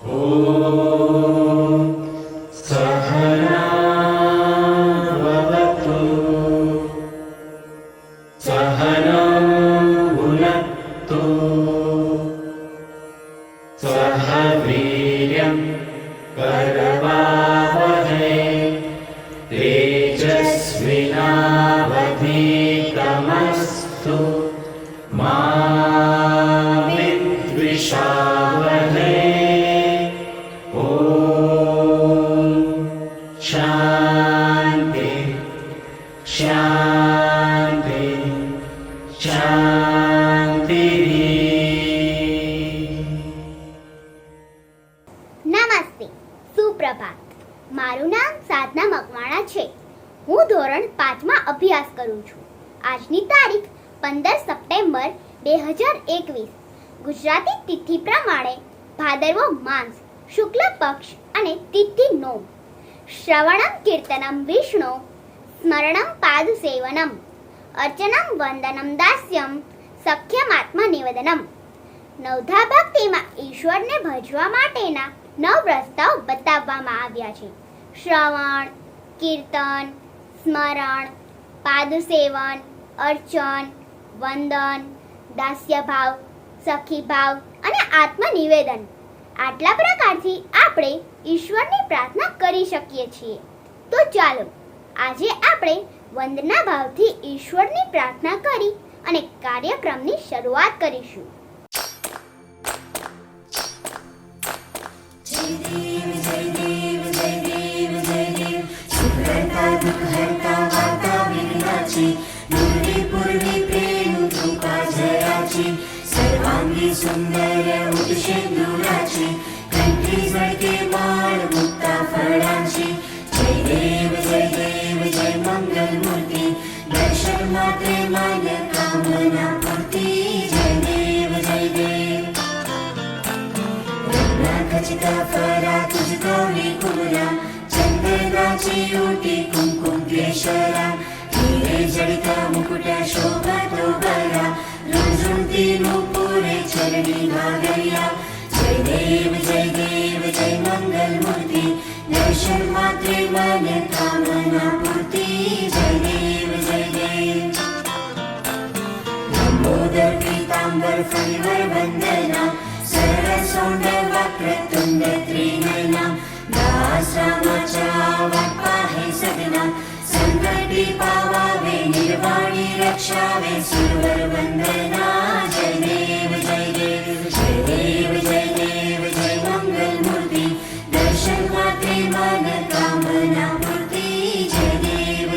ॐ सहनाववतु सहनौ भुनक्तु सह वीर्यं करवावहै तेजस्विनावधीतमस्तु मा विद्विषावहै। शांति शांति शांति। નમસ્તે, સુપ્રભાત. મારું નામ સાધના મકવાણા છે. હું ધોરણ 5માં અભ્યાસ કરું છું. આજની તારીખ 15 સપ્ટેમ્બર 2021. ગુજરાતી તિથિ પ્રમાણે ભાદરવો માસ શુક્લ પક્ષ અને તિથિ નોમ. શ્રવણમ કીર્તનમ વિષ્ણુ સ્મરણમ પાદુસેવનમ અર્ચનમ વંદનમ દાસ્યમ સખ્યમાત્મા નિવેદનમ. નવધા ભક્તિમાં ઈશ્વરને ભજવા માટેના 9 રસ્તાઓ બતાવવામાં આવ્યા છે. શ્રવણ, કીર્તન, સ્મરણ, પાદુસેવન, અર્ચન, વંદન, દાસ્યભાવ, સખીભાવ અને આત્મનિવેદન. આટલા પ્રકારથી આપણે ઈશ્વરની પ્રાર્થના કરી શકીએ છીએ. તો ચાલો આજે આપણે વંદના ભાવથી ઈશ્વરની પ્રાર્થના કરી અને કાર્યક્રમની શરૂઆત કરીશું. जय देव जय देव जय देव जय देव सुखहर्ता दुःखहर्ता वार्ता विघ्नाची दुर्वी पूर्वी प्रेम कृपा जयाची सर्वांगी सुंदर उदशेंदुराची कंठी झळके माळ मुक्ता फळांची जय देव जय मंगल मूर्ती दर्शन मात्रे मान कामना पूर्ती जय देव खचिता फरा तुझी गौरी कुमरा चंदनाची ओटी कुंकुम केशरा हिरे जडिता मुकुट शोभा तो बरा रुंजुंती नुपुरे चरणी भागया जय देव जय मंगल मूर्ती दर्शन मात्रे मन कामना पूर्ती जय देव लंबोदर पीतांबर फणिवर वंदना सरसोंड वक्रतुंड त्रिनयना दास रामाच्या वाट आहे सदना संकटी पावावे निर्वाणी रक्षावे सुरवर वंदना जय देव जय मंगल मूर्ती दर्शन मात्रे मन कामना पूर्ती जय देव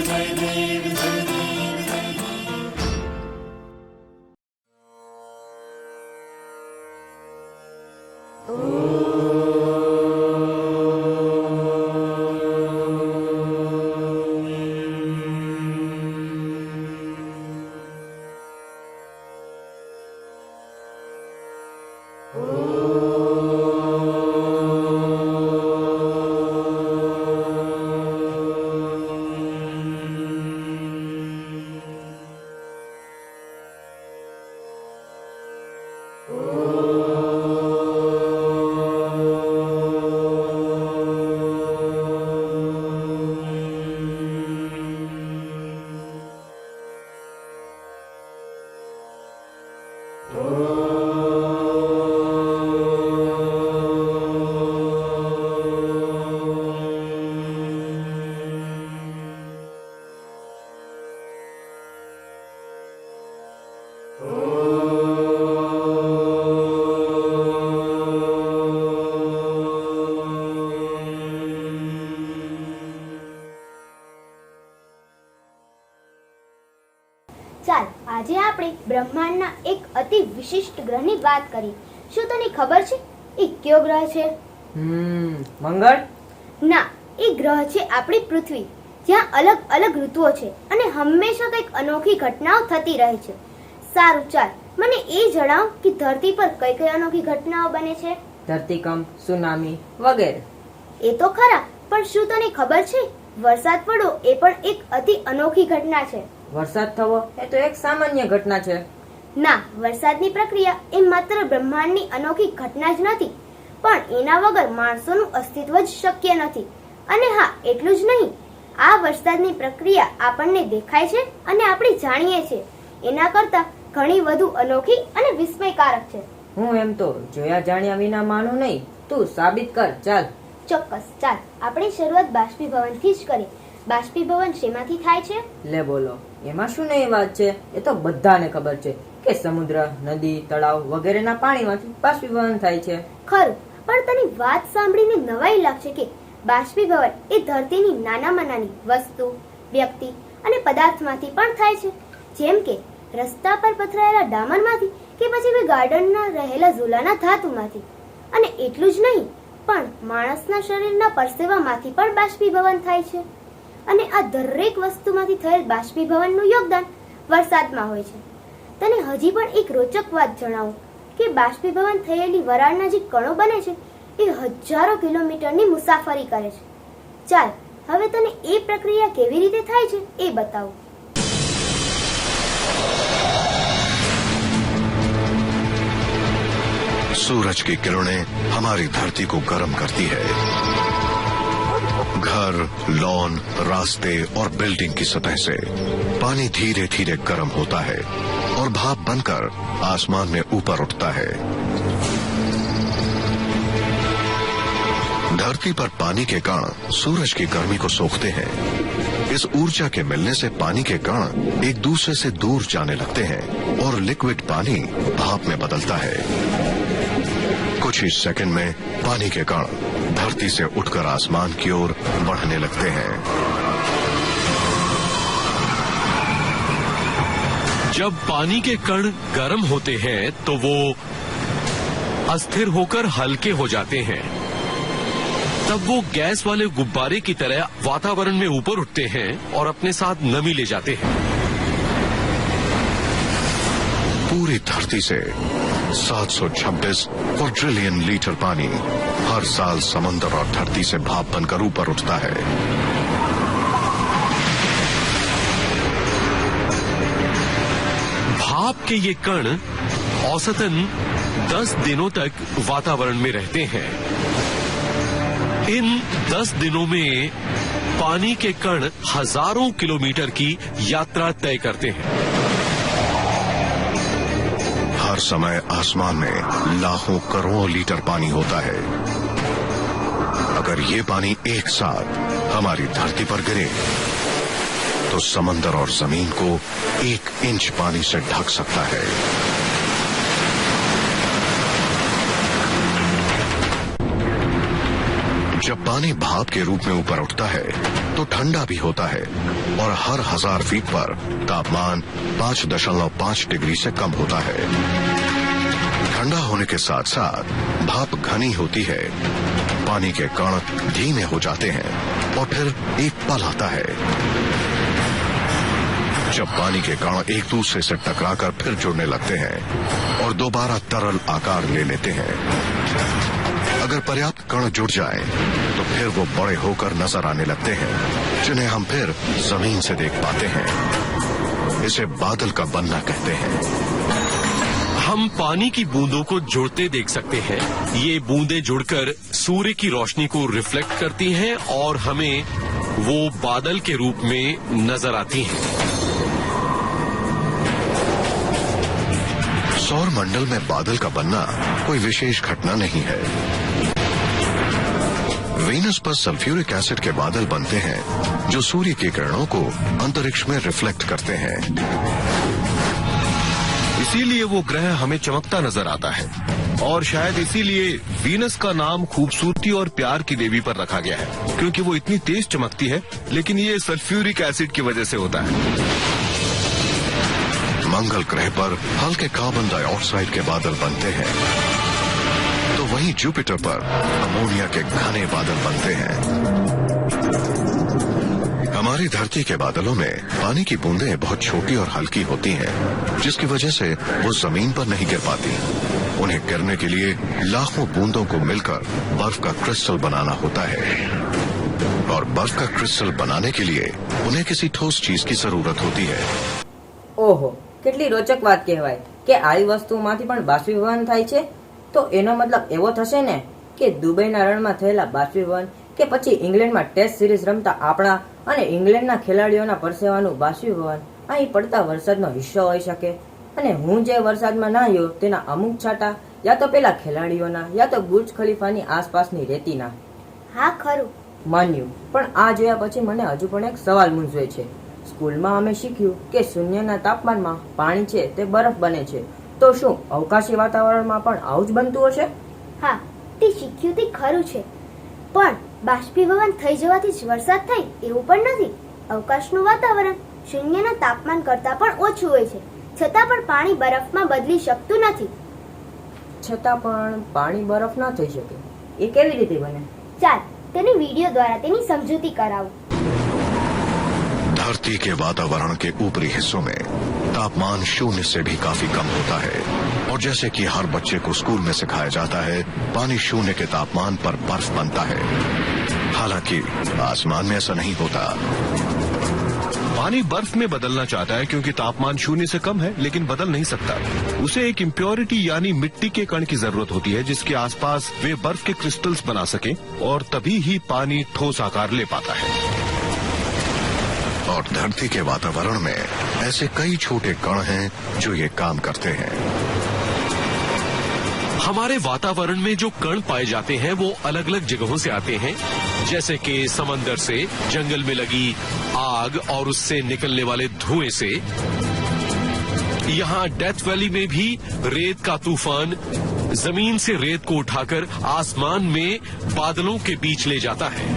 ચાલ આજે આપણે બ્રહ્માંડના એક અતિ વિશિષ્ટ ગ્રહની વાત કરી. શું તને ખબર છે એ કયો ગ્રહ છે? મંગળ? ના, એ ગ્રહ છે આપણી પૃથ્વી, જ્યાં અલગ અલગ ઋતુઓ છે અને હંમેશા કંઈક અનોખી ઘટનાઓ થતી રહે છે. સારું, ચાલ મને એ જણાવ કે ધરતી પર કઈ કઈ અનોખી ઘટનાઓ બને છે? ધરતીકંપ, સુનામી વગેરે. એ તો ખરા, પણ શું તને ખબર છે વરસાદ પડવો એ પણ એક અતિ અનોખી ઘટના છે? વરસાદ થવો એ તો એક સામાન્ય ઘટના છે. ના, વરસાદની પ્રક્રિયા એ માત્ર બ્રહ્માંડની અનોખી ઘટના જ નથી, પણ એના વગર માણસોનું અસ્તિત્વ જ શક્ય નથી. અને હા, એટલું જ નહીં, આ વરસાદની પ્રક્રિયા આપણને દેખાય છે અને આપણે જાણીએ છીએ એના કરતા ઘણી વધુ અનોખી અને વિસ્મયકારક છે. હું એમ તો જોયા જાણ્યા વિના માનું નહીં. તું સાબિત કર, ચાલ. ચોક્કસ, ચાલ આપણે શરૂઆત બાષ્પીભવનથી જ કરીએ. બાષ્પીભવન શેમાંથી થાય છે? લે બોલો, એમાં શું નવી વાત છે? એ તો બધાને ખબર છે કે સમુદ્ર, નદી, તળાવ વગેરેના પાણીમાંથી બાષ્પીભવન થાય છે. ખરું, પણ તને વાત સાંભળીને નવાઈ લાગશે કે બાષ્પીભવન એ ધરતીની નાનામાં નાની વસ્તુ, વ્યક્તિ અને પદાર્થમાંથી પણ થાય છે. જેમ કે રસ્તા પર પથરાયેલા ડામરમાંથી કે પછી ગાર્ડનમાં રહેલા ઝૂલાના ધાતુમાંથી. અને એટલું જ નહીં, પણ માણસના શરીરના પરસેવામાંથી પણ બાષ્પીભવન થાય છે. અને આ દરેક વસ્તુમાંથી થયેલ બાષ્પીભવનનું યોગદાન વરસાદમાં હોય છે. તને હજી પણ એક રોચક વાત જણાવું કે બાષ્પીભવન થયેલી વરાળના જે કણો બને છે એ હજારો કિલોમીટરની મુસાફરી કરે છે. ચાલ હવે તને એ પ્રક્રિયા કેવી રીતે થાય છે એ બતાવું. सूरज की किरणें हमारी धरती को गर्म करती है. घर, लॉन, रास्ते और बिल्डिंग की सतह से पानी धीरे धीरे गर्म होता है और भाप बनकर आसमान में ऊपर उठता है. धरती पर पानी के कण सूरज की गर्मी को सोखते हैं. इस ऊर्जा के मिलने से पानी के कण एक दूसरे से दूर जाने लगते हैं और लिक्विड पानी भाप में बदलता है. कुछ ही सेकंड में पानी के कण धरती से उठकर आसमान की ओर बढ़ने लगते हैं. जब पानी के कण गर्म होते हैं तो वो अस्थिर होकर हल्के हो जाते हैं. तब वो गैस वाले गुब्बारे की तरह वातावरण में ऊपर उठते हैं और अपने साथ नमी ले जाते हैं. पूरी धरती से 726 क्वाड्रिलियन लीटर पानी हर साल समंदर और धरती से भाप बनकर ऊपर उठता है. भाप के ये कण औसतन 10 दिनों तक वातावरण में रहते हैं. इन 10 दिनों में पानी के कण हजारों किलोमीटर की यात्रा तय करते हैं. हर समय आसमान में लाखों करोड़ों लीटर पानी होता है. अगर ये पानी एक साथ हमारी धरती पर गिरे तो समंदर और जमीन को 1 इंच पानी से ढक सकता है. जब पानी भाप के रूप में ऊपर उठता है तो ठंडा भी होता है और हर 1000 फीट पर तापमान 5.5 डिग्री से कम होता है. ठंडा होने के साथ साथ भाप घनी होती है. पानी के कण धीमे हो जाते हैं और फिर एक पल आता है जब पानी के कण एक दूसरे से टकराकर फिर जुड़ने लगते हैं और दोबारा तरल आकार ले लेते हैं. अगर पर्याप्त कण जुड़ जाएं, तो फिर वो बड़े होकर नजर आने लगते हैं, जिन्हें हम फिर जमीन से देख पाते हैं. इसे बादल का बनना कहते हैं. हम पानी की बूंदों को जुड़ते देख सकते हैं. ये बूंदें जुड़कर सूर्य की रोशनी को रिफ्लेक्ट करती हैं और हमें वो बादल के रूप में नजर आती हैं. सौर मंडल में बादल का बनना कोई विशेष घटना नहीं है. वीनस पर सल्फ्यूरिक एसिड के बादल बनते हैं जो सूर्य की किरणों को अंतरिक्ष में रिफ्लेक्ट करते हैं. इसीलिए वो ग्रह हमें चमकता नजर आता है और शायद इसीलिए वीनस का नाम खूबसूरती और प्यार की देवी पर रखा गया है, क्योंकि वो इतनी तेज चमकती है. लेकिन ये सल्फ्यूरिक एसिड की वजह से होता है. मंगल ग्रह पर हल्के कार्बन डाइऑक्साइड के बादल बनते हैं, तो वहीं जुपिटर पर अमोनिया के घने बादल बनते हैं. हमारी धरती के बादलों में पानी की बूंदें बहुत छोटी और हल्की होती हैं, जिसकी वजह से वो जमीन पर नहीं गिर पाती. उन्हें गिरने के लिए लाखों बूंदों को मिलकर बर्फ का क्रिस्टल बनाना होता है. और बर्फ का क्रिस्टल बनाने के लिए उन्हें किसी ठोस चीज की जरूरत होती है. ઓહો, કેટલી રોચક વાત કહેવાય કે આવી વસ્તુમાંથી પણ બાષ્પીભવન થાય છે. તો એનો મતલબ એવો થશે ને કે દુબઈના રણમાં થયેલા બાષ્પીભવન કે પછી ઇંગ્લેન્ડમાં ટેસ્ટ સિરીઝ રમતા આપણા અને ઇંગ્લેન્ડના ખેલાડીઓના પરસેવાનું બાષ્પીભવન અહીં પડતા વરસાદનો હિસ્સો હોઈ શકે? અને હું જે વરસાદમાં નાહ્યો તેના અમુક છાંટા યા તો પેલા ખેલાડીઓના યા તો બુર્જ ખલીફાની આસપાસની રેતીના. હા ખરું. માન્યું, પણ આ જોયા પછી મને હજુ પણ એક સવાલ મૂંઝવે છે. સ્કૂલમાં અમે શીખ્યું કે શૂન્યના તાપમાનમાં પાણી છે તે બરફ બને છે, તો શું અવકાશી વાતાવરણમાં પણ આવું જ બનતું હશે? હા, તે શીખ્યું તે ખરું છે, પણ બાષ્પીભવન થઈ જવાથી જ વરસાદ થાય એવું પણ નથી. અવકાશનું વાતાવરણ શૂન્યના તાપમાન કરતાં પણ ઓછું હોય છે, છતાં પણ પાણી બરફમાં બદલી શકતું નથી. છતાં પણ પાણી બરફ ના થઈ શકે, એ કેવી રીતે બને? ચાલ તેને વિડિયો દ્વારા તેની સમજૂતી કરાવું. धरती के वातावरण के ऊपरी हिस्सों में तापमान 0 से भी काफी कम होता है और जैसे कि हर बच्चे को स्कूल में सिखाया जाता है, पानी 0 के तापमान पर बर्फ बनता है. हालांकि आसमान में ऐसा नहीं होता. पानी बर्फ में बदलना चाहता है क्योंकि तापमान 0 से कम है, लेकिन बदल नहीं सकता. उसे एक इम्प्योरिटी यानी मिट्टी के कण की जरूरत होती है जिसके आसपास वे बर्फ के क्रिस्टल्स बना सके और तभी ही पानी ठोस आकार ले पाता है. और धरती के वातावरण में ऐसे कई छोटे कण हैं जो ये काम करते हैं. हमारे वातावरण में जो कण पाए जाते हैं वो अलग अलग जगहों से आते हैं, जैसे कि समंदर से, जंगल में लगी आग और उससे निकलने वाले धुएं से. यहाँ डेथ वैली में भी रेत का तूफान जमीन से रेत को उठाकर आसमान में बादलों के बीच ले जाता है.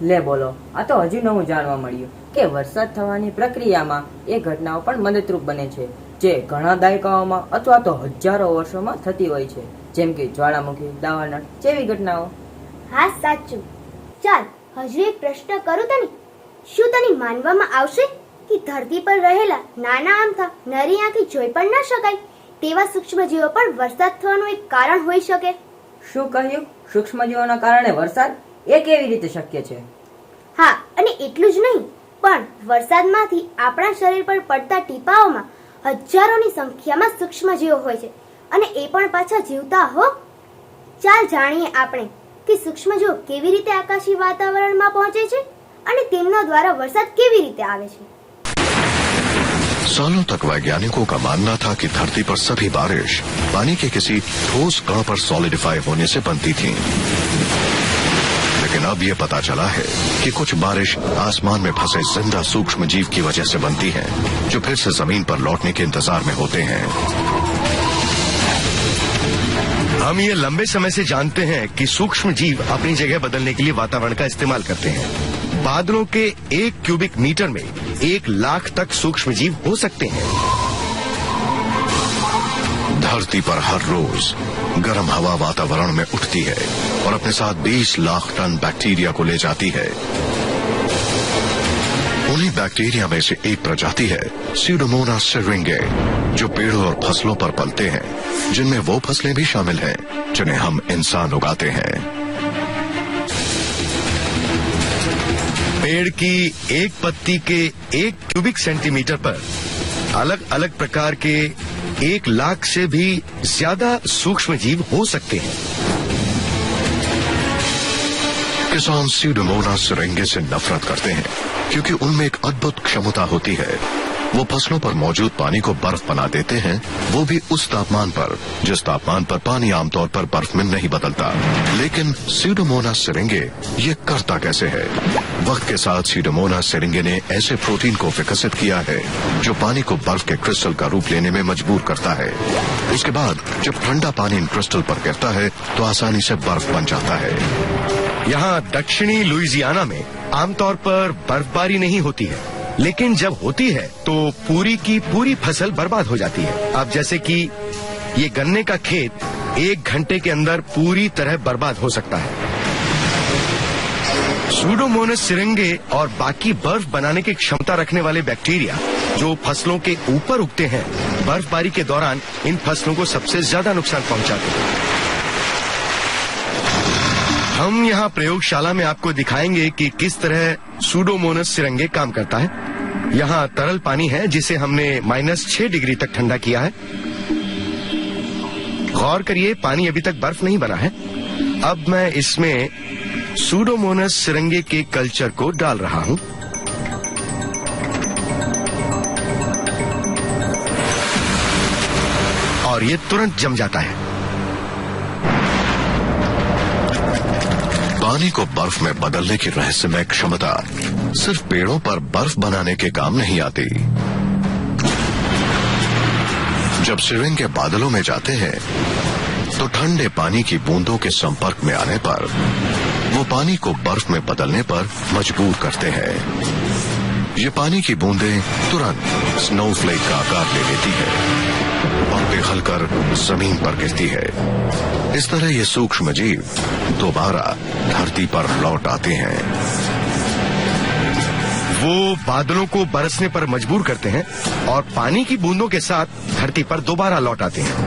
લે બોલો, આ તો હજુ નવું જાણવા મળ્યું કે વરસાદ થવાની પ્રક્રિયામાં એ ઘટનાઓ પણ મદદરૂપ બને છે જે ઘણા દાયકાઓમાં અથવા તો હજારો વર્ષોમાં થતી હોય છે, જેમ કે જ્વાળામુખી, દાવાનળ જેવી ઘટનાઓ. હા સાચું. ચાલ હજુ એક પ્રશ્ન કરું તને. શું તને માનવામાં આવશે કે ધરતી પર રહેલા નાના આમથા નરી આંખે જોઈ પણ ન શકાય તેવા સૂક્ષ્મજીવો પણ વરસાદ થવાનું એક કારણ હોઈ શકે? શું કહ્યું? સૂક્ષ્મજીવોના કારણે વરસાદ? એ કેવી રીતે શક્ય છે? હા, અને એટલું જ નહીં, પણ વરસાદમાંથી આપણા શરીર પર પડતા ટીપાઓમાં હજારોની સંખ્યામાં સૂક્ષ્મજીવો હોય છે, અને એ પણ પાછા જીવતા હો. ચાલ જાણીએ આપણે કે સૂક્ષ્મજીવો કેવી રીતે આકાશી વાતાવરણમાં પહોંચે છે અને તેમના દ્વારા વરસાદ કેવી રીતે આવે છે. सालों तक वैज्ञानिकों का मानना था कि धरती पर सभी बारिश पानी के किसी ठोस कण पर सॉलिडिफाई होने से बनती थी. लेकिन अब ये पता चला है कि कुछ बारिश आसमान में फंसे जिंदा सूक्ष्म जीव की वजह से बनती है, जो फिर से जमीन पर लौटने के इंतजार में होते हैं. हम ये लंबे समय से जानते हैं कि सूक्ष्म जीव अपनी जगह बदलने के लिए वातावरण का इस्तेमाल करते हैं. बादलों के 1 क्यूबिक मीटर में 1 लाख तक सूक्ष्म जीव हो सकते हैं. धरती पर हर रोज गर्म हवा वातावरण में उठती है और अपने साथ 20 लाख टन बैक्टीरिया को ले जाती है. उन्हीं बैक्टीरिया में से एक प्रजाति है स्यूडोमोनास सिरिंगे, जो पेड़ों और फसलों पर पलते हैं, जिनमें वो फसलें भी शामिल हैं जिन्हें हम इंसान उगाते हैं. पेड़ की एक पत्ती के 1 क्यूबिक सेंटीमीटर पर अलग अलग प्रकार के 1 लाख से भी ज्यादा सूक्ष्म जीव हो सकते हैं. किसान स्यूडोमोनास सिरिंगे से नफरत करते हैं क्योंकि उनमें एक अद्भुत क्षमता होती है. वो फसलों पर मौजूद पानी को बर्फ बना देते हैं, वो भी उस तापमान पर जिस तापमान पर पानी आमतौर पर बर्फ में नहीं बदलता. लेकिन स्यूडोमोनास सिरिंगे ये करता कैसे है? वक्त के साथ स्यूडोमोनास सिरिंगे ने ऐसे प्रोटीन को विकसित किया है जो पानी को बर्फ के क्रिस्टल का रूप लेने में मजबूर करता है. उसके बाद जब ठंडा पानी इन क्रिस्टल पर गिरता है तो आसानी से बर्फ बन जाता है. यहाँ दक्षिणी लुइजियाना में आमतौर पर बर्फबारी नहीं होती है, लेकिन जब होती है तो पूरी की पूरी फसल बर्बाद हो जाती है. अब जैसे कि ये गन्ने का खेत 1 घंटे के अंदर पूरी तरह बर्बाद हो सकता है. स्यूडोमोनास सिरिंगे और बाकी बर्फ बनाने की क्षमता रखने वाले बैक्टीरिया जो फसलों के ऊपर उगते हैं, बर्फबारी के दौरान इन फसलों को सबसे ज्यादा नुकसान पहुंचाते हैं. हम यहाँ प्रयोगशाला में आपको दिखाएंगे कि किस तरह स्यूडोमोनास सिरिंगे काम करता है. यहाँ तरल पानी है जिसे हमने -6 डिग्री तक ठंडा किया है. गौर करिए, पानी अभी तक बर्फ नहीं बना है। अब मैं इसमें सूडोमोनास सिरंगे के कल्चर को डाल रहा हूं। और ये तुरंत जम जाता है। पानी को बर्फ में बदलने की रहस्यमय क्षमता सिर्फ पेड़ों पर बर्फ बनाने के काम नहीं आती। जब सिरंग के बादलों में जाते हैं तो ठंडे पानी की बूंदों के संपर्क में आने पर वो पानी को बर्फ में बदलने पर मजबूर करते हैं। ये पानी की बूंदें तुरंत स्नोफ्लेक का आकार ले लेती है और पिघलकर जमीन पर गिरती है। इस तरह ये सूक्ष्म जीव दोबारा धरती पर लौट आते हैं। वो बादलों को बरसने पर मजबूर करते हैं और पानी की बूंदों के साथ धरती पर दोबारा लौट आते हैं।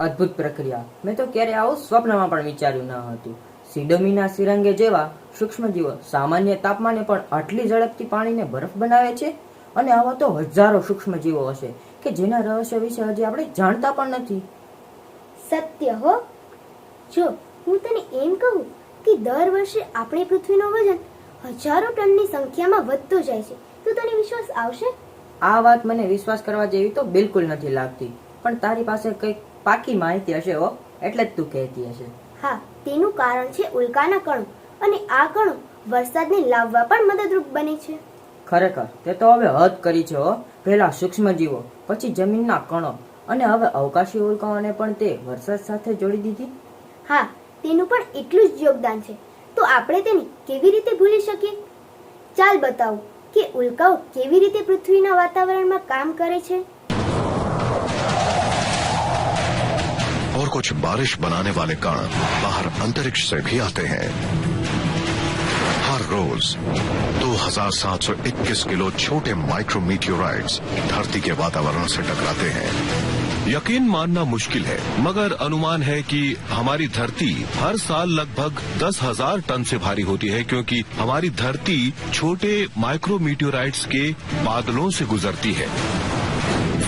અદ્ભુત પ્રક્રિયા. મેં તો ક્યારે આવું સ્વપ્નમાં પણ વિચાર્યું ન હતું. સિડોમીના સિરંગે જેવા સૂક્ષ્મજીવો સામાન્ય તાપમાને પણ આટલી ઝડપથી પાણીને બરફ બનાવે છે અને આવા તો હજારો સૂક્ષ્મજીવો હશે કે જેના રહસ્ય વિશે હજી આપણે જાણતા પણ નથી. સત્ય હો. જો હું તને એમ કહું કે દર વર્ષે આપણી પૃથ્વીનો વજન હજારો ટનની સંખ્યામાં વધતો જાય છે તો તને વિશ્વાસ આવશે? આ વાત મને વિશ્વાસ કરવા જેવી તો બિલકુલ નથી લાગતી, પણ તારી પાસે કંઈક પાકી માહિતી હશે હો, એટલે જ તું કહેતી હશે. હા, તેનું કારણ છે ઉલ્કાના કણો, અને આ કણો વરસાદને લાવવા પણ મદદરૂપ બને છે. ખરેખર તે તો હવે હદ કરી છે હો. પહેલા સૂક્ષ્મજીવો, પછી જમીનના કણો અને હવે અવકાશી ઉલ્કાઓને પણ તે વરસાદ સાથે જોડી દીધી. હા, તેનું પણ એટલું જ યોગદાન છે. તો આપણે તેને કેવી રીતે ભૂલી શકીએ? ચાલ બતાવું કે ઉલ્કાઓ કેવી રીતે પૃથ્વીના વાતાવરણમાં કામ કરે છે. और कुछ बारिश बनाने वाले कण बाहर अंतरिक्ष से भी आते हैं। हर रोज 2721 किलो छोटे माइक्रोमीटियोराइट्स धरती के वातावरण से टकराते हैं। यकीन मानना मुश्किल है, मगर अनुमान है कि हमारी धरती हर साल लगभग 10,000 टन से भारी होती है, क्योंकि हमारी धरती छोटे माइक्रोमीटियोराइट्स के बादलों से गुजरती है।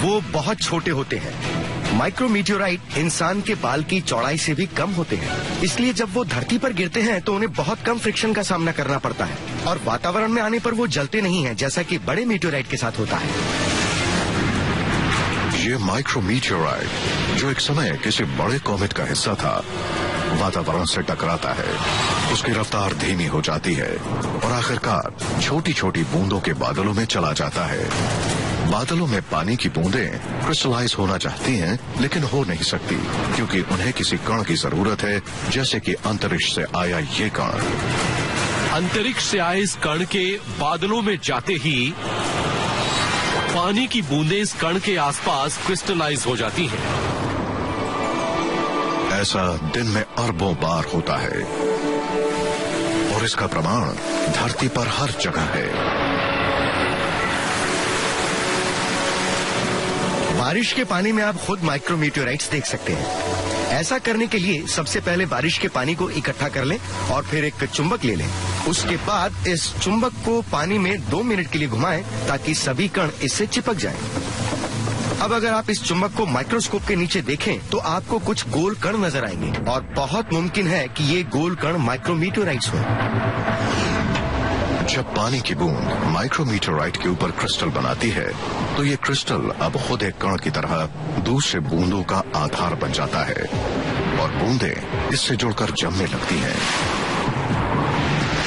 वो बहुत छोटे होते हैं। माइक्रोमीटियोराइट इंसान के बाल की चौड़ाई से भी कम होते हैं, इसलिए जब वो धरती पर गिरते हैं तो उन्हें बहुत कम फ्रिक्शन का सामना करना पड़ता है और वातावरण में आने पर वो जलते नहीं हैं, जैसा कि बड़े मीटियोराइट के साथ होता है। ये माइक्रोमीटियोराइट जो एक समय किसी बड़े कॉमेट का हिस्सा था, वातावरण से टकराता है, उसकी रफ्तार धीमी हो जाती है और आखिरकार छोटी छोटी बूंदों के बादलों में चला जाता है। बादलों में पानी की बूंदें क्रिस्टलाइज होना चाहती हैं, लेकिन हो नहीं सकती क्योंकि उन्हें किसी कण की जरूरत है, जैसे कि अंतरिक्ष से आया ये कण। अंतरिक्ष से आए इस कण के बादलों में जाते ही पानी की बूंदें इस कण के आसपास क्रिस्टलाइज हो जाती हैं। ऐसा दिन में अरबों बार होता है और इसका प्रमाण धरती पर हर जगह है। बारिश के पानी में आप खुद माइक्रोमीटियोराइट्स देख सकते हैं। ऐसा करने के लिए सबसे पहले बारिश के पानी को इकट्ठा कर लें और फिर एक चुंबक ले लें। उसके बाद इस चुंबक को पानी में 2 मिनट के लिए घुमाएं ताकि सभी कण इससे चिपक जाएं। अब अगर आप इस चुंबक को माइक्रोस्कोप के नीचे देखें तो आपको कुछ गोल कण नजर आएंगे और बहुत मुमकिन है कि ये गोल कण माइक्रोमीटियोराइट्स हों। जब पानी की बूंद माइक्रोमीटियोराइट के ऊपर क्रिस्टल बनाती है तो ये क्रिस्टल अब खुद एक कण की तरह दूसरे बूंदों का आधार बन जाता है और बूंदें इससे जुड़कर जमने लगती हैं।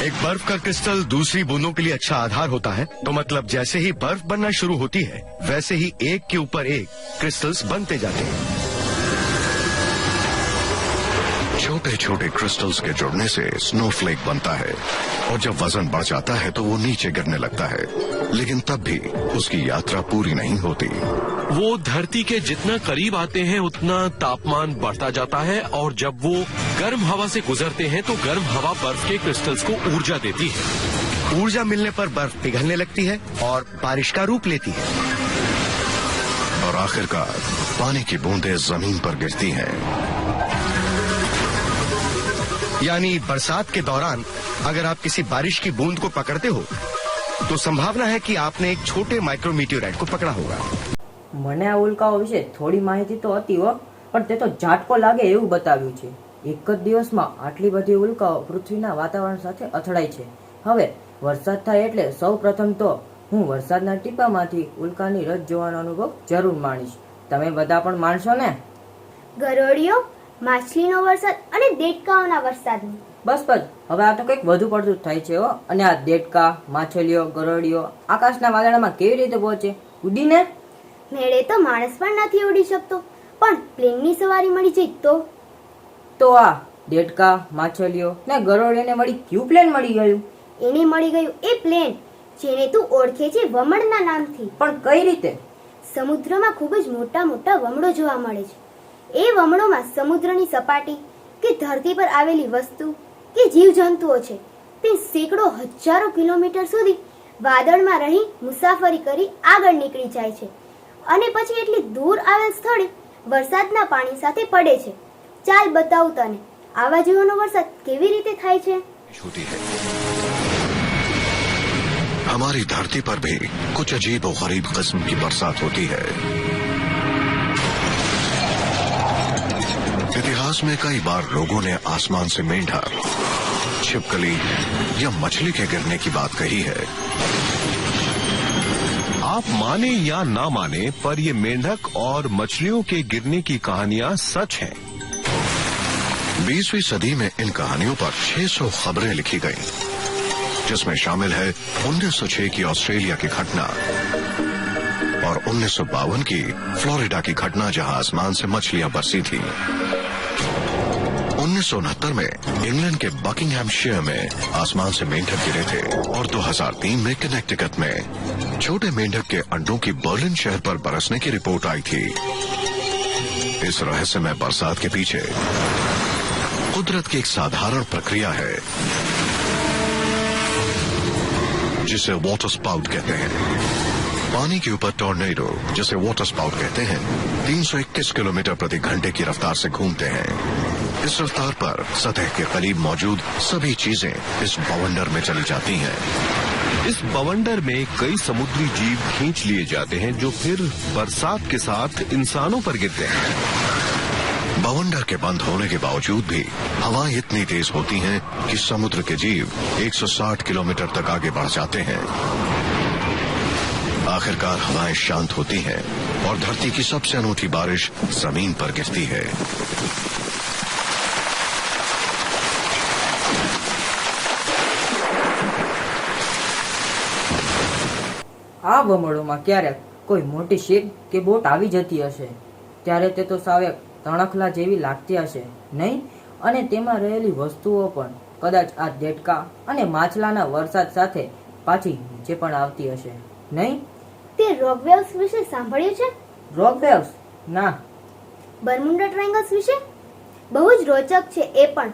एक बर्फ का क्रिस्टल दूसरी बूंदों के लिए अच्छा आधार होता है, तो मतलब जैसे ही बर्फ बनना शुरू होती है वैसे ही एक के ऊपर एक क्रिस्टल्स बनते जाते हैं। छोटे छोटे क्रिस्टल्स के जुड़ने से स्नोफ्लेक बनता है और जब वजन बढ़ जाता है तो वो नीचे गिरने लगता है, लेकिन तब भी उसकी यात्रा पूरी नहीं होती। वो धरती के जितना करीब आते हैं उतना तापमान बढ़ता जाता है और जब वो गर्म हवा से गुजरते हैं तो गर्म हवा बर्फ के क्रिस्टल्स को ऊर्जा देती है। ऊर्जा मिलने पर बर्फ पिघलने लगती है और बारिश का रूप लेती है और आखिरकार पानी की बूंदें जमीन पर गिरती हैं। यानी बरसात के दौरान अगर आप किसी बारिश की बूंद को पकड़ते हो तो संभावना है कि आपने एक छोटे माइक्रोमीटियोराइट को पकड़ा होगा। મને આ ઉલ્કાઓ વિશે થોડી માહિતી તો હતી હો, પણ તે તો ઝાટકો લાગે એવું બતાવ્યું છે. એક જ દિવસમાં આટલી બધી ઉલ્કાઓ પૃથ્વીના વાતાવરણ સાથે અથડાય છે. હવે વરસાદ થાય એટલે સૌ પ્રથમ તો હું વરસાદના ટીપામાંથી ઉલ્કાની રજ જોવાનો અનુભવ જરૂર માણીશ. તમે બધા પણ માણશો ને? ગરોળીઓ, માછલીનો વરસાદ અને દેડકાઓના વરસાદનું. બસ બસ, હવે આ તો કંઈક વધુ પડતું જ થાય છે હો. અને આ દેડકા, માછલીઓ, ગરોળીઓ આકાશના વાદળામાં કેવી રીતે પહોંચે? ઉડીને? મેળે તો માણસ પણ નથી ઉડી શકતો, પણ પ્લેનની સવારી મળી જાય તો આ દેડકા, માછલીઓ ને ગરોળીઓને વળી ક્યુ પ્લેન મળી ગયું? એને મળી ગયું એ પ્લેન જેને તું ઓળખે છે વમળના નામથી. પણ કઈ રીતે? સમુદ્રમાં ખૂબ જ મોટા મોટા વમળો જોવા મળે છે. એ વમળોમાં સમુદ્રની સપાટી કે ધરતી પર આવેલી વસ્તુ કે જીવજંતુઓ છે તે સેંકડો હજારો કિલોમીટર સુધી વાદળમાં રહી મુસાફરી કરી આગળ નીકળી જાય છે અને પછી એટલી દૂર આવેલ સ્થળે વરસાદના પાણી સાથે પડે છે. ચાલ બતાવું તને આવા જેવાનો વરસાદ કેવી રીતે થાય છે. होती है हमारी धरती पर भी कुछ अजीब और गरीब किस्म की बरसात होती है. इतिहास में कई बार लोगों ने आसमान से मेंढक, छिपकली या मछली के गिरने की बात कही है. आप माने या ना माने, पर ये मेंढक और मछलियों के गिरने की कहानियां सच हैं. 20वीं सदी में इन कहानियों पर 600 खबरें लिखी गईं, जिसमें शामिल है 1906 की ऑस्ट्रेलिया की घटना और 1952 की फ्लोरिडा की घटना जहां आसमान से मछलियां बरसी थी. 1969 में इंग्लैंड के बकिंगहैमशायर में आसमान से मेंढक गिरे थे और 2003 में कनेक्टिकट में छोटे मेंढक के अंडों की बर्लिन शहर पर बरसने की रिपोर्ट आई थी. इस रहस्यमय बरसात के पीछे कुदरत की एक साधारण प्रक्रिया है जिसे वाटर स्पाउट कहते हैं. पानी के ऊपर टॉर्नेडो, जिसे वाटर स्पाउट कहते हैं, 321 किलोमीटर प्रति घंटे की रफ्तार से घूमते हैं. इस रफ्तार पर सतह के करीब मौजूद सभी चीजें इस बवंडर में चली जाती हैं. इस बवंडर में कई समुद्री जीव खींच लिए जाते हैं जो फिर बरसात के साथ इंसानों पर गिरते हैं. बवंडर के बंद होने के बावजूद भी हवाएं इतनी तेज होती हैं कि समुद्र के जीव 160 किलोमीटर तक आगे बढ़ जाते हैं. आखिरकार हवाएं शांत होती हैं और धरती की सबसे अनूठी बारिश जमीन पर गिरती है. આ વમળોમાં ક્યારેક કોઈ મોટી શિપ કે બોટ આવી જતી હશે ત્યારે તે તો સાવ એક તણખલા જેવી લાગતી હશે, નહીં? અને તેમાં રહેલી વસ્તુઓ પણ કદાચ આ દેડકા અને માછલાના વરસાદ સાથે પાછી નીચે પણ આવતી હશે, નહીં? તે રોક વેવ્સ વિશે સાંભળ્યું છે? રોક વેવ્સ? ના. બર્મુડા ટ્રાયંગલ્સ વિશે? બહુ જ રોચક છે એ પણ.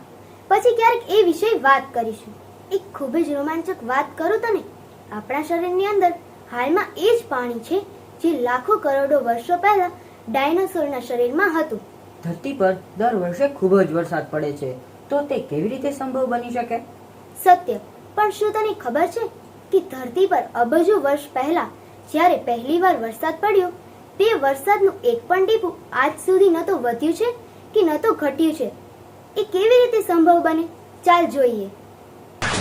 પછી ક્યારેક એ વિશે વાત કરીશું. એક ખૂબ જ રોમાંચક વાત કરું તને. આપણા શરીરની અંદર હાલમાં એ જ પાણી છે જે લાખો કરોડો વર્ષો પહેલા ડાયનોસોરના શરીરમાં હતું. ધરતી પર દર વર્ષે ખૂબ જ વરસાદ પડે છે, તો તે કેવી રીતે સંભવ બની શકે? સત્ય, પણ શું તને ખબર છે કે ધરતી પર અબજો વર્ષ પહેલા જ્યારે પહેલીવાર વરસાદ પડ્યો તે વરસાદનું એક પણ ટીપું આજ સુધી ન તો વધ્યું છે કે ન તો ઘટ્યું છે. એ કેવી રીતે સંભવ બને? ચાલ જોઈએ.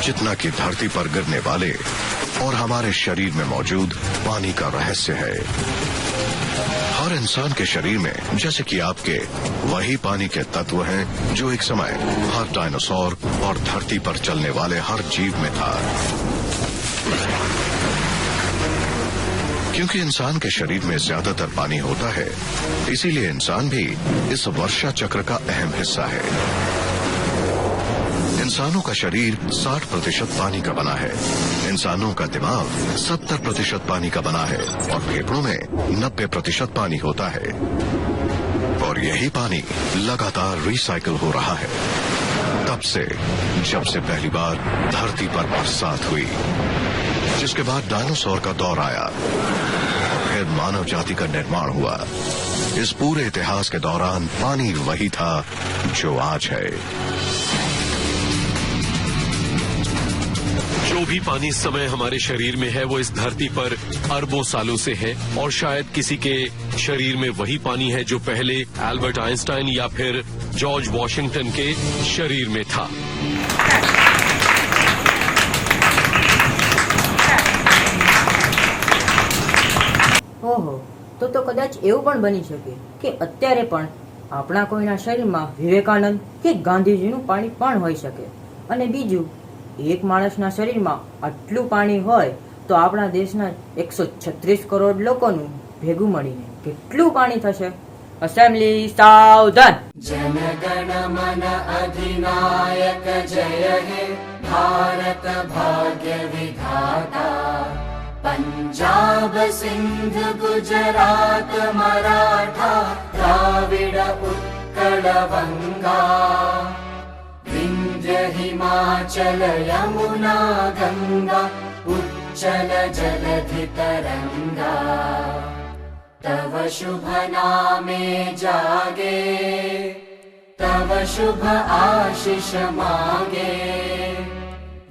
जितना कि धरती पर गिरने वाले और हमारे शरीर में मौजूद पानी का रहस्य है. हर इंसान के शरीर में जैसे कि आपके वही पानी के तत्व हैं जो एक समय हर डायनासोर और धरती पर चलने वाले हर जीव में था. क्योंकि इंसान के शरीर में ज्यादातर पानी होता है, इसीलिए इंसान भी इस वर्षा चक्र का अहम हिस्सा है. इंसानों का शरीर 60% पानी का बना है, इंसानों का दिमाग 70% पानी का बना है और फेफड़ों में 90% पानी होता है. और यही पानी लगातार रिसाइकिल हो रहा है तब से जब से पहली बार धरती पर बरसात हुई, जिसके बाद डायनासोर का दौर आया और फिर मानव जाति का निर्माण हुआ. इस पूरे इतिहास के दौरान पानी वही था जो आज है. जो भी पानी इस समय हमारे शरीर में है वो इस धरती पर अरबों सालों से है और शायद किसी के शरीर में वही पानी है जो पहले एल्बर्ट आइंस्टाइन या फिर जॉर्ज वॉशिंगटन के शरीर में था। ઓહો, તો કદાચ એવું પણ બની શકે કે અત્યારે પણ આપણા કોઈના શરીરમાં વિવેકાનંદ કે ગાંધીજીનું પાણી પણ હોઈ શકે। અને બીજું, એક માણસના શરીરમાં આટલું પાણી હોય તો આપણા દેશના 136 કરોડ લોકોનું ભેગું મળીને કેટલું પાણી થશે? અસેમ્બલી સાવધાન। जनगण मन अधिनायक जय हे भारत भाग्य विधाता पंजाब सिंध गुजरात मराठा द्राविड उत्कल बंगा विंध्य हिमाचल यमुना गंगा उच्चल जलधि तरंगा तव शुभ नामे जागे तव शुभ आशीष मागे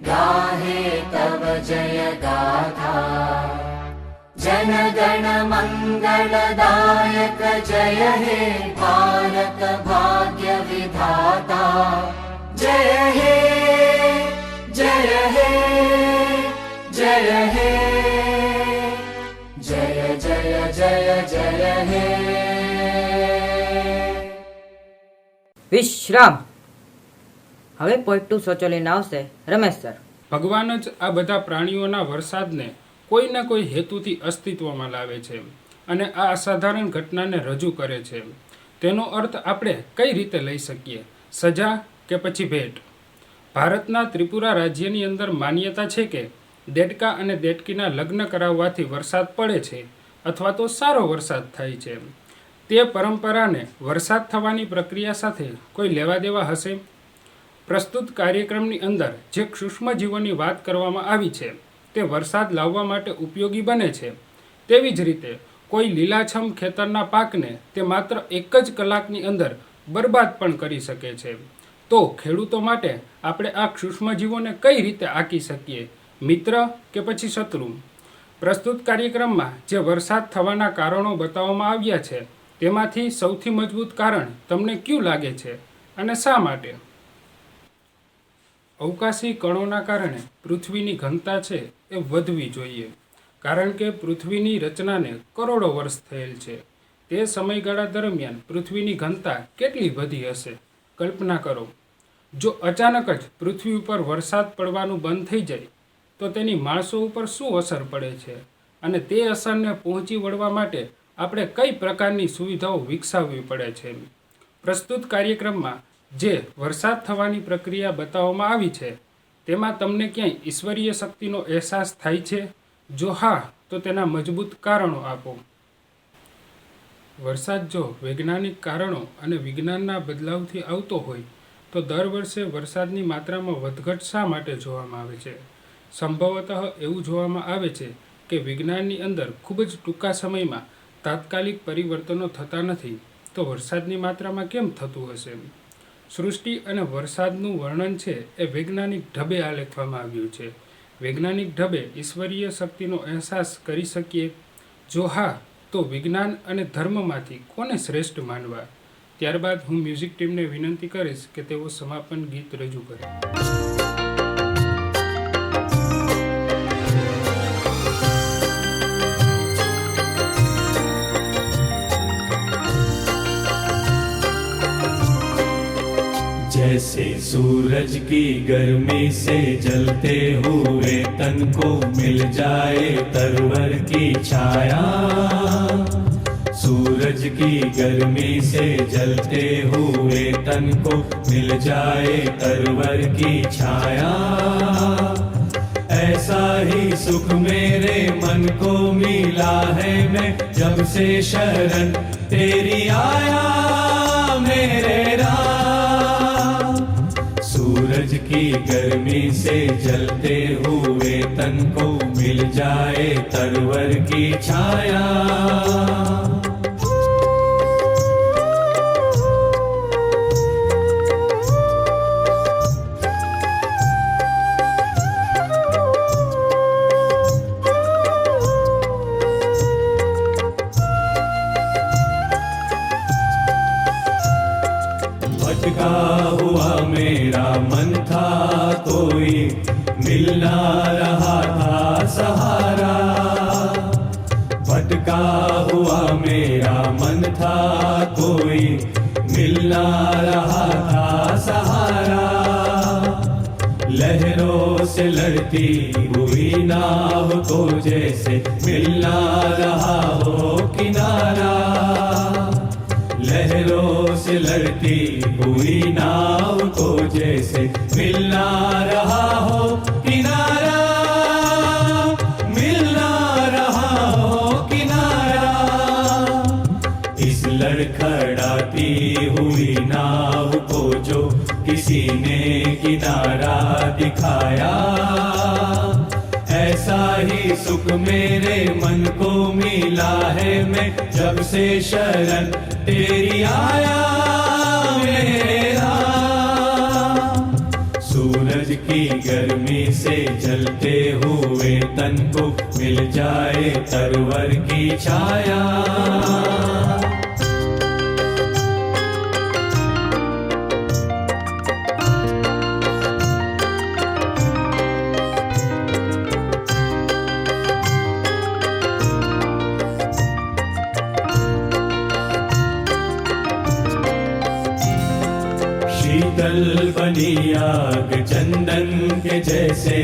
गाहे तव जय गाथा जन गण मंगलदायक जय हे भारत भाग्य विधाता जय हे जय हे जय हे जय जय जय जय हे। વિશ્રામ। હવે પોઈન્ટ 2 સોચો લઈને આવશે રમેશ સર। ભગવાન જ આ બધા પ્રાણીઓના વરસાદને કોઈના કોઈ હેતુથી અસ્તિત્વમાં લાવે છે અને આ અસાધારણ ઘટનાને રજૂ કરે છે। તેનો અર્થ આપણે કઈ રીતે લઈ શકીએ? સજા કે પછી ભેટ? ભારતના ત્રિપુરા રાજ્યની અંદર માન્યતા છે કે દેડકા અને દેડકીના લગ્ન કરાવવાથી વરસાદ પડે છે અથવા તો સારો વરસાદ થાય છે। તે પરંપરાને વરસાદ થવાની પ્રક્રિયા સાથે કોઈ લેવા દેવા હશે? પ્રસ્તુત કાર્યક્રમની અંદર જે સૂક્ષ્મજીવોની વાત કરવામાં આવી છે તે વરસાદ લાવવા માટે ઉપયોગી બને છે। તેવી જ રીતે કોઈ લીલાછમ ખેતરના પાકને તે માત્ર 1 જ કલાકની અંદર બરબાદ પણ કરી શકે છે। તો ખેડૂતો માટે આપણે આ સૂક્ષ્મજીવોને કઈ રીતે આંકી શકીએ? મિત્ર કે પછી શત્રુ? પ્રસ્તુત કાર્યક્રમમાં જે વરસાદ થવાના કારણો બતાવવામાં આવ્યા છે તેમાંથી સૌથી મજબૂત કારણ તમને ક્યું લાગે છે અને શા માટે? અવકાશી કણોના કારણે પૃથ્વીની ઘનતા છે એ વધવી જોઈએ, કારણ કે પૃથ્વીની રચનાને કરોડો વર્ષ થયેલ છે। તે સમયગાળા દરમિયાન પૃથ્વીની ઘનતા કેટલી વધી હશે કલ્પના કરો। જો અચાનક જ પૃથ્વી ઉપર વરસાદ પડવાનું બંધ થઈ જાય તો તેની માણસો ઉપર શું અસર પડે છે અને તે અસરને પહોંચી વળવા માટે આપણે કઈ પ્રકારની સુવિધાઓ વિકસાવવી પડે છે? પ્રસ્તુત કાર્યક્રમમાં જે વરસાદ થવાની પ્રક્રિયા બતાવવામાં આવી છે તેમાં તમને ક્યાંય ઈશ્વરીય શક્તિનો અહેસાસ થાય છે? જો હા, તો તેના મજબૂત કારણો આપો। વરસાદ જો વૈજ્ઞાનિક કારણો અને વિજ્ઞાનના બદલાવથી આવતો હોય તો દર વર્ષે વરસાદની માત્રામાં વધઘટ શા માટે જોવામાં આવે છે? સંભવતઃ એવું જોવામાં આવે છે કે વિજ્ઞાનની અંદર ખૂબ જ ટૂંકા સમયમાં તાત્કાલિક પરિવર્તનો થતા નથી, તો વરસાદની માત્રામાં કેમ થતું હશે? સૃષ્ટિ અને વરસાદનું વર્ણન છે એ વૈજ્ઞાનિક ઢબે આલેખવામાં આવ્યું છે। વૈજ્ઞાનિક ઢબે ઈશ્વરીય શક્તિનો અહેસાસ કરી શકીએ? જો હા, તો વિજ્ઞાન અને ધર્મમાંથી કોને શ્રેષ્ઠ માનવા? ત્યારબાદ હું મ્યુઝિક ટીમને વિનંતી કરીશ કે તેઓ સમાપન ગીત રજૂ કરે। जैसे सूरज की गर्मी से जलते हुए तन को मिल जाए तरवर की छाया, सूरज की गर्मी से जलते हुए तन को मिल जाए तरवर की छाया, ऐसा ही सुख मेरे मन को मिला है मैं जब से शरण तेरी आया मेरे राम। सूरज की गर्मी से जलते हुए तन को मिल जाए तरवर की छाया, मिलना रहा था सहारा। भटका हुआ मेरा मन था कोई, मिलना रहा था सहारा। लहरों से लड़ती हुई नाव को जैसे मिलना रहा हो किनारा। लहरों से लड़ती हुई नाव को जैसे मिलना रहा हो किनारा, मिलना रहा हो किनारा। इस लड़खड़ाती हुई नाव को जो किसी ने किनारा दिखाया, ऐसा ही सुख मेरे मन को मिला है। मैं जब से शरण तेरी आया मेरा। सूरज की गर्मी से जलते हुए तन को मिल जाए तरवर की छाया। शीतल बनी आग चंदन के जैसे,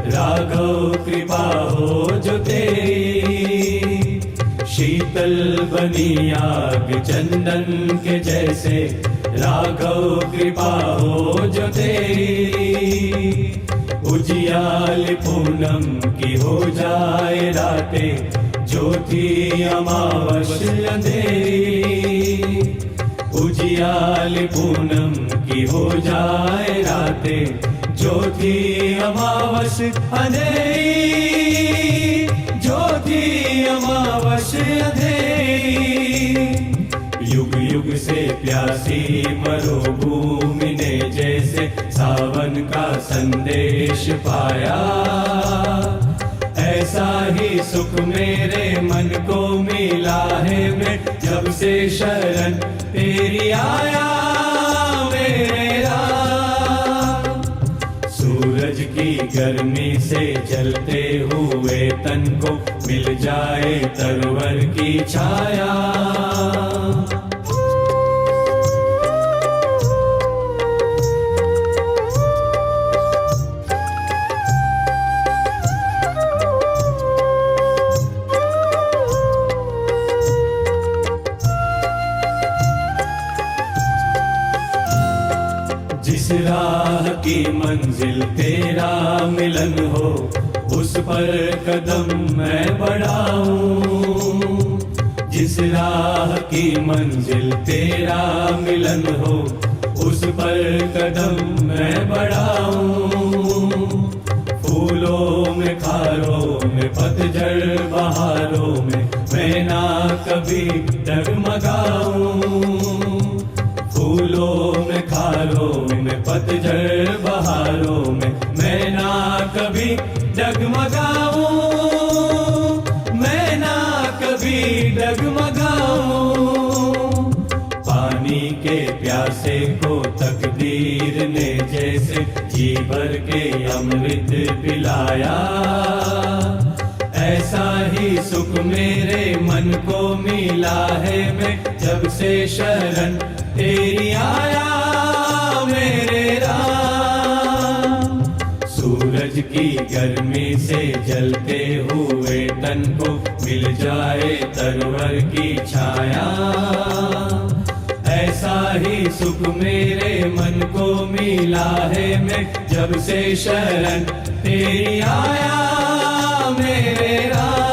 राघव कृपा हो जो तेरी। शीतल बनी आग चंदन के जैसे, राघव कृपा हो जो तेरी। उजियाल पूनम की हो जाए रातें, ज्योति अमावस अंधेरी। उजियाल पूनम की हो जाए रातें, ज्योति अमावस अंधेरी। ज्योति अमावस अंधेरी। युग युग से प्यासी मरुभूमि ने जैसे सावन का संदेश पाया, ऐसा ही सुख मेरे मन को मिला है। मैं जब से शरण तेरी आया मेरा। सूरज की गर्मी से जलते हुए तन को मिल जाए तरवर की छाया। जिस राह की मंजिल तेरा मिलन हो, उस पर कदम मैं बढ़ाऊं। जिस राह की मंजिल तेरा मिलन हो, उस पर कदम मैं बढ़ाऊं। फूलों में खारों में पतझड़ बहारों में मैं ना कभी डगमगाऊं। फूलों में खारों में पतझड़ बहारों में मैं ना कभी डगमगाऊं। मैं ना कभी डगमगाऊं। पानी के प्यासे को तकदीर ने जैसे जी भर के अमृत पिलाया, ऐसा ही सुख मेरे मन को मिला है। मैं जब से शरण तेरी आया मेरे राम। सूरज की गर्मी से जलते हुए तन को मिल जाए तरवर की छाया, ऐसा ही सुख मेरे मन को मिला है। मैं जब से शरण तेरी आया मेरे राम।